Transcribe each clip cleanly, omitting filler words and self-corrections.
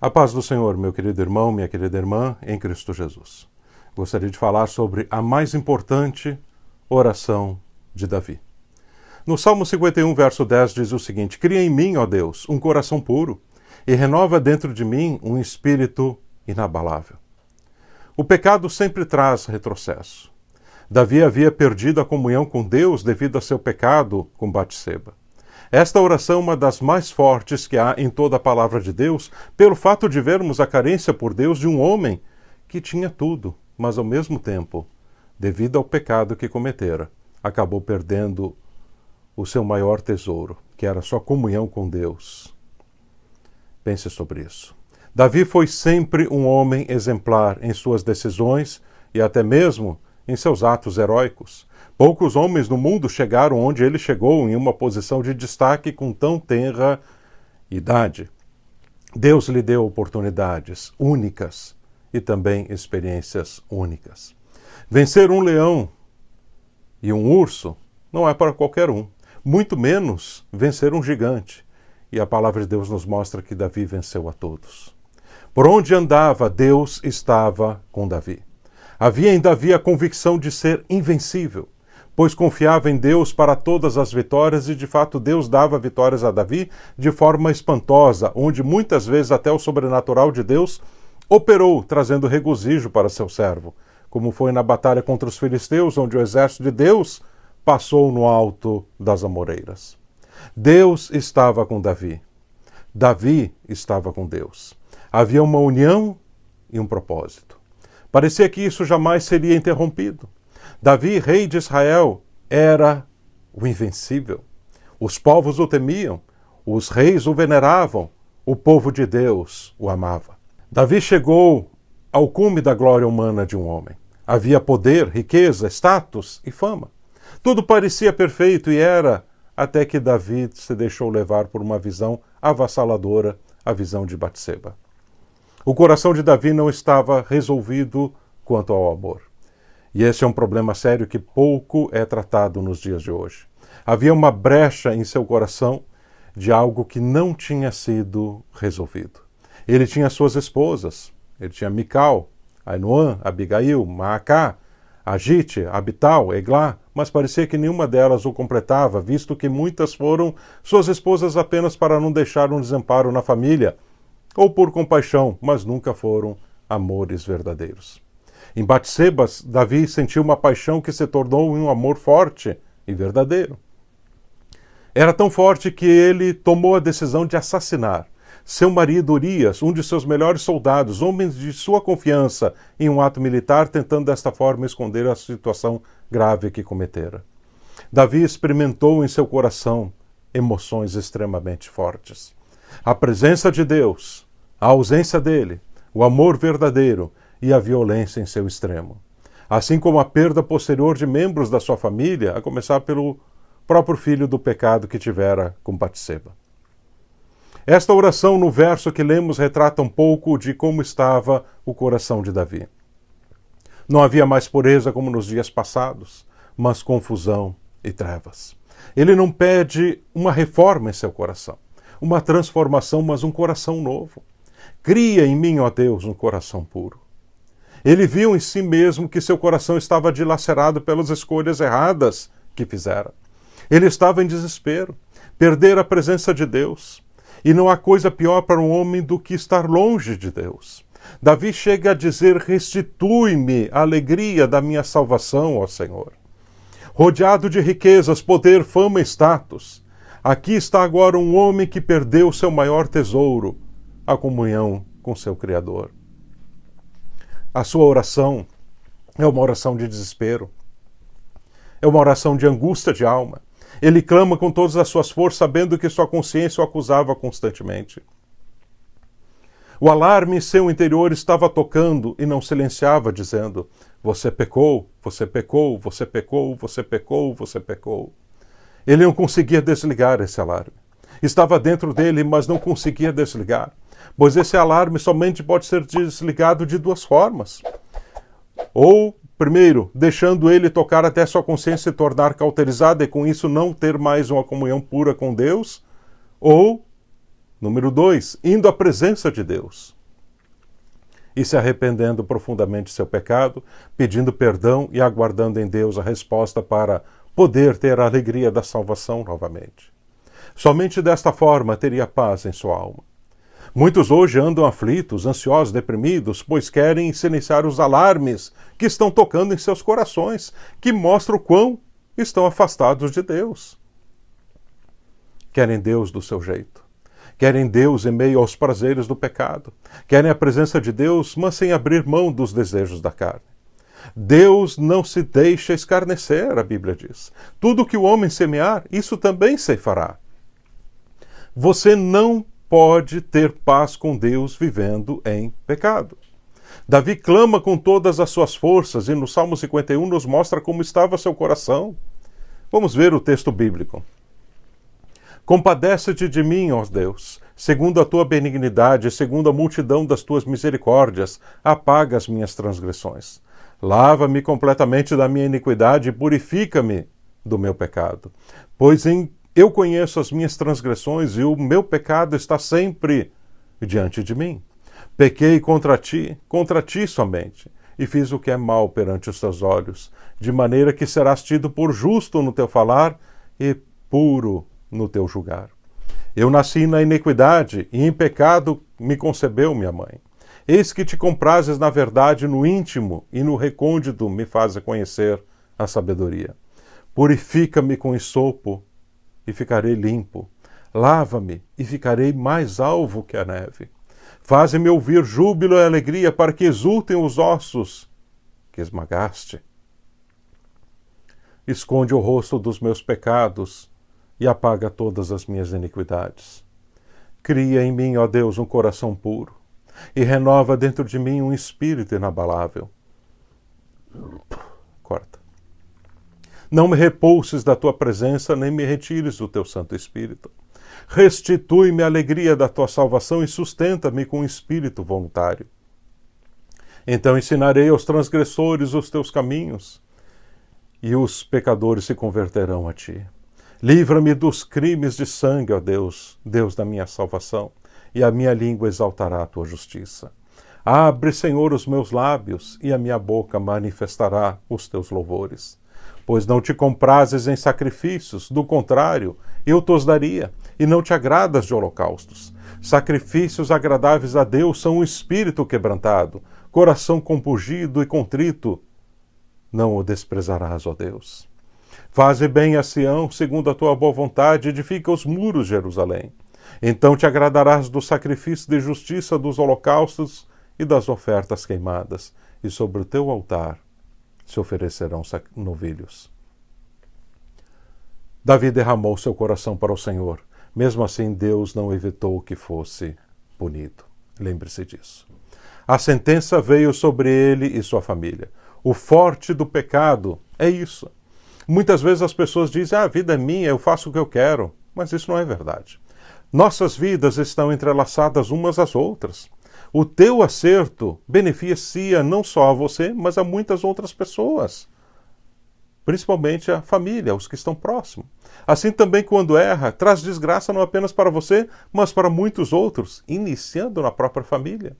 A paz do Senhor, meu querido irmão, minha querida irmã, em Cristo Jesus. Gostaria de falar sobre a mais importante oração de Davi. No Salmo 51, verso 10, diz o seguinte: Cria em mim, ó Deus, um coração puro, e renova dentro de mim um espírito inabalável. O pecado sempre traz retrocesso. Davi havia perdido a comunhão com Deus devido a seu pecado com Batseba. Esta oração é uma das mais fortes que há em toda a palavra de Deus, pelo fato de vermos a carência por Deus de um homem que tinha tudo, mas ao mesmo tempo, devido ao pecado que cometera, acabou perdendo o seu maior tesouro, que era a sua comunhão com Deus. Pense sobre isso. Davi foi sempre um homem exemplar em suas decisões e até mesmo em seus atos heróicos. Poucos homens no mundo chegaram onde ele chegou em uma posição de destaque com tão tenra idade. Deus lhe deu oportunidades únicas e também experiências únicas. Vencer um leão e um urso não é para qualquer um, muito menos vencer um gigante. E a palavra de Deus nos mostra que Davi venceu a todos. Por onde andava, Deus estava com Davi. Havia em Davi a convicção de ser invencível, pois confiava em Deus para todas as vitórias e, de fato, Deus dava vitórias a Davi de forma espantosa, onde muitas vezes até o sobrenatural de Deus operou, trazendo regozijo para seu servo, como foi na batalha contra os filisteus, onde o exército de Deus passou no alto das amoreiras. Deus estava com Davi. Davi estava com Deus. Havia uma união e um propósito. Parecia que isso jamais seria interrompido. Davi, rei de Israel, era o invencível. Os povos o temiam, os reis o veneravam, o povo de Deus o amava. Davi chegou ao cume da glória humana de um homem. Havia poder, riqueza, status e fama. Tudo parecia perfeito e era, até que Davi se deixou levar por uma visão avassaladora, a visão de Batseba. O coração de Davi não estava resolvido quanto ao amor. E esse é um problema sério que pouco é tratado nos dias de hoje. Havia uma brecha em seu coração de algo que não tinha sido resolvido. Ele tinha suas esposas. Ele tinha Mical, Ainoã, Abigail, Maacá, Agite, Abital, Eglá, mas parecia que nenhuma delas o completava, visto que muitas foram suas esposas apenas para não deixar um desamparo na família, ou por compaixão, mas nunca foram amores verdadeiros. Em Batseba, Davi sentiu uma paixão que se tornou um amor forte e verdadeiro. Era tão forte que ele tomou a decisão de assassinar seu marido Urias, um de seus melhores soldados, homens de sua confiança, em um ato militar, tentando desta forma esconder a situação grave que cometera. Davi experimentou em seu coração emoções extremamente fortes. A presença de Deus, a ausência dele, o amor verdadeiro e a violência em seu extremo. Assim como a perda posterior de membros da sua família, a começar pelo próprio filho do pecado que tivera com Batseba. Esta oração no verso que lemos retrata um pouco de como estava o coração de Davi. Não havia mais pureza como nos dias passados, mas confusão e trevas. Ele não pede uma reforma em seu coração, uma transformação, mas um coração novo. Cria em mim, ó Deus, um coração puro. Ele viu em si mesmo que seu coração estava dilacerado pelas escolhas erradas que fizera. Ele estava em desespero, perder a presença de Deus. E não há coisa pior para um homem do que estar longe de Deus. Davi chega a dizer: restitui-me a alegria da minha salvação, ó Senhor. Rodeado de riquezas, poder, fama e status, aqui está agora um homem que perdeu seu maior tesouro, a comunhão com seu Criador. A sua oração é uma oração de desespero, é uma oração de angústia de alma. Ele clama com todas as suas forças, sabendo que sua consciência o acusava constantemente. O alarme em seu interior estava tocando e não silenciava, dizendo: você pecou, você pecou, você pecou, você pecou, você pecou. Ele não conseguia desligar esse alarme. Estava dentro dele, mas não conseguia desligar, pois esse alarme somente pode ser desligado de duas formas. Ou primeiro, deixando ele tocar até sua consciência se tornar cauterizada e com isso não ter mais uma comunhão pura com Deus, ou Número 2, indo à presença de Deus e se arrependendo profundamente de seu pecado, pedindo perdão e aguardando em Deus a resposta para poder ter a alegria da salvação novamente. Somente desta forma teria paz em sua alma. Muitos hoje andam aflitos, ansiosos, deprimidos, pois querem silenciar os alarmes que estão tocando em seus corações, que mostram o quão estão afastados de Deus. Querem Deus do seu jeito. Querem Deus em meio aos prazeres do pecado. Querem a presença de Deus, mas sem abrir mão dos desejos da carne. Deus não se deixa escarnecer, a Bíblia diz. Tudo que o homem semear, isso também ceifará. Você não pode ter paz com Deus vivendo em pecado. Davi clama com todas as suas forças e no Salmo 51 nos mostra como estava seu coração. Vamos ver o texto bíblico. Compadece-te de mim, ó Deus, segundo a tua benignidade, segundo a multidão das tuas misericórdias, apaga as minhas transgressões. Lava-me completamente da minha iniquidade e purifica-me do meu pecado. Pois eu conheço as minhas transgressões e o meu pecado está sempre diante de mim. Pequei contra ti somente, e fiz o que é mal perante os teus olhos, de maneira que serás tido por justo no teu falar e puro no teu julgar. Eu nasci na iniquidade, e em pecado me concebeu minha mãe. Eis que te comprases na verdade no íntimo, e no recôndito me fazes conhecer a sabedoria. Purifica-me com esopo, e ficarei limpo. Lava-me, e ficarei mais alvo que a neve. Faze-me ouvir júbilo e alegria, para que exultem os ossos que esmagaste. Esconde o rosto dos meus pecados e apaga todas as minhas iniquidades. Cria em mim, ó Deus, um coração puro e renova dentro de mim um espírito inabalável. Corta. Não me repulses da tua presença, nem me retires do teu Santo Espírito. Restitui-me a alegria da tua salvação e sustenta-me com um espírito voluntário. Então ensinarei aos transgressores os teus caminhos, e os pecadores se converterão a ti. Livra-me dos crimes de sangue, ó Deus, Deus da minha salvação, e a minha língua exaltará a tua justiça. Abre, Senhor, os meus lábios, e a minha boca manifestará os teus louvores. Pois não te comprases em sacrifícios, do contrário, eu te os daria, e não te agradas de holocaustos. Sacrifícios agradáveis a Deus são o espírito quebrantado, coração compungido e contrito. Não o desprezarás, ó Deus. Faze bem a Sião, segundo a tua boa vontade, edifica os muros de Jerusalém. Então te agradarás do sacrifício de justiça, dos holocaustos e das ofertas queimadas, e sobre o teu altar se oferecerão novilhos. Davi derramou seu coração para o Senhor. Mesmo assim, Deus não evitou que fosse punido. Lembre-se disso. A sentença veio sobre ele e sua família. O forte do pecado é isso. Muitas vezes as pessoas dizem, a vida é minha, eu faço o que eu quero. Mas isso não é verdade. Nossas vidas estão entrelaçadas umas às outras. O teu acerto beneficia não só a você, mas a muitas outras pessoas. Principalmente a família, os que estão próximos. Assim também, quando erra, traz desgraça não apenas para você, mas para muitos outros, iniciando na própria família.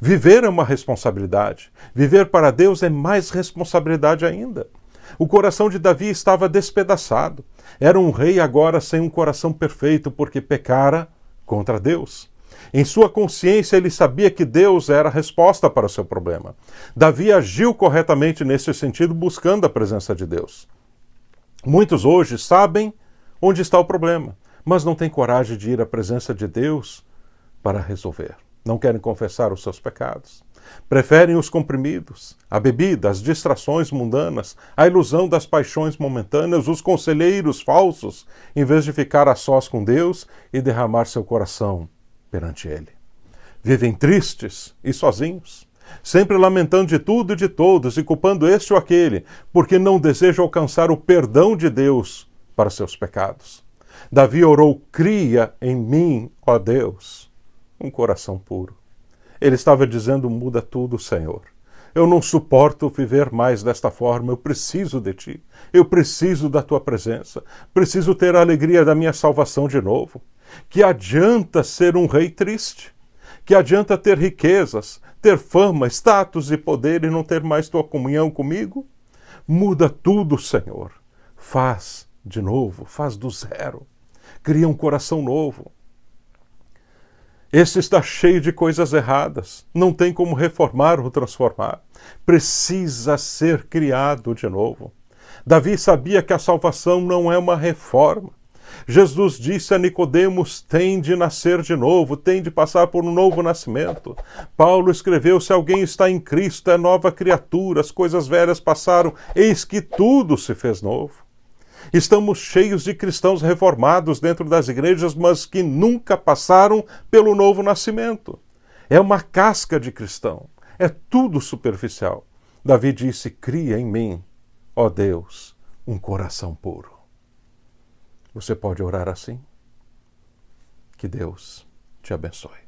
Viver é uma responsabilidade. Viver para Deus é mais responsabilidade ainda. O coração de Davi estava despedaçado. Era um rei agora sem um coração perfeito, porque pecara contra Deus. Em sua consciência, ele sabia que Deus era a resposta para o seu problema. Davi agiu corretamente nesse sentido, buscando a presença de Deus. Muitos hoje sabem onde está o problema, mas não têm coragem de ir à presença de Deus para resolver. Não querem confessar os seus pecados. Preferem os comprimidos, a bebida, as distrações mundanas, a ilusão das paixões momentâneas, os conselheiros falsos, em vez de ficar a sós com Deus e derramar seu coração perante Ele. Vivem tristes e sozinhos, sempre lamentando de tudo e de todos e culpando este ou aquele, porque não desejam alcançar o perdão de Deus para seus pecados. Davi orou, cria em mim, ó Deus, um coração puro. Ele estava dizendo, muda tudo, Senhor. Eu não suporto viver mais desta forma, eu preciso de Ti. Eu preciso da Tua presença. Preciso ter a alegria da minha salvação de novo. Que adianta ser um rei triste? Que adianta ter riquezas, ter fama, status e poder e não ter mais tua comunhão comigo? Muda tudo, Senhor. Faz de novo, faz do zero. Cria um coração novo. Este está cheio de coisas erradas. Não tem como reformar ou transformar. Precisa ser criado de novo. Davi sabia que a salvação não é uma reforma. Jesus disse a Nicodemos: tem de nascer de novo, tem de passar por um novo nascimento. Paulo escreveu: se alguém está em Cristo, é nova criatura, as coisas velhas passaram, eis que tudo se fez novo. Estamos cheios de cristãos reformados dentro das igrejas, mas que nunca passaram pelo novo nascimento. É uma casca de cristão, é tudo superficial. Davi disse: cria em mim, ó Deus, um coração puro. Você pode orar assim? Que Deus te abençoe.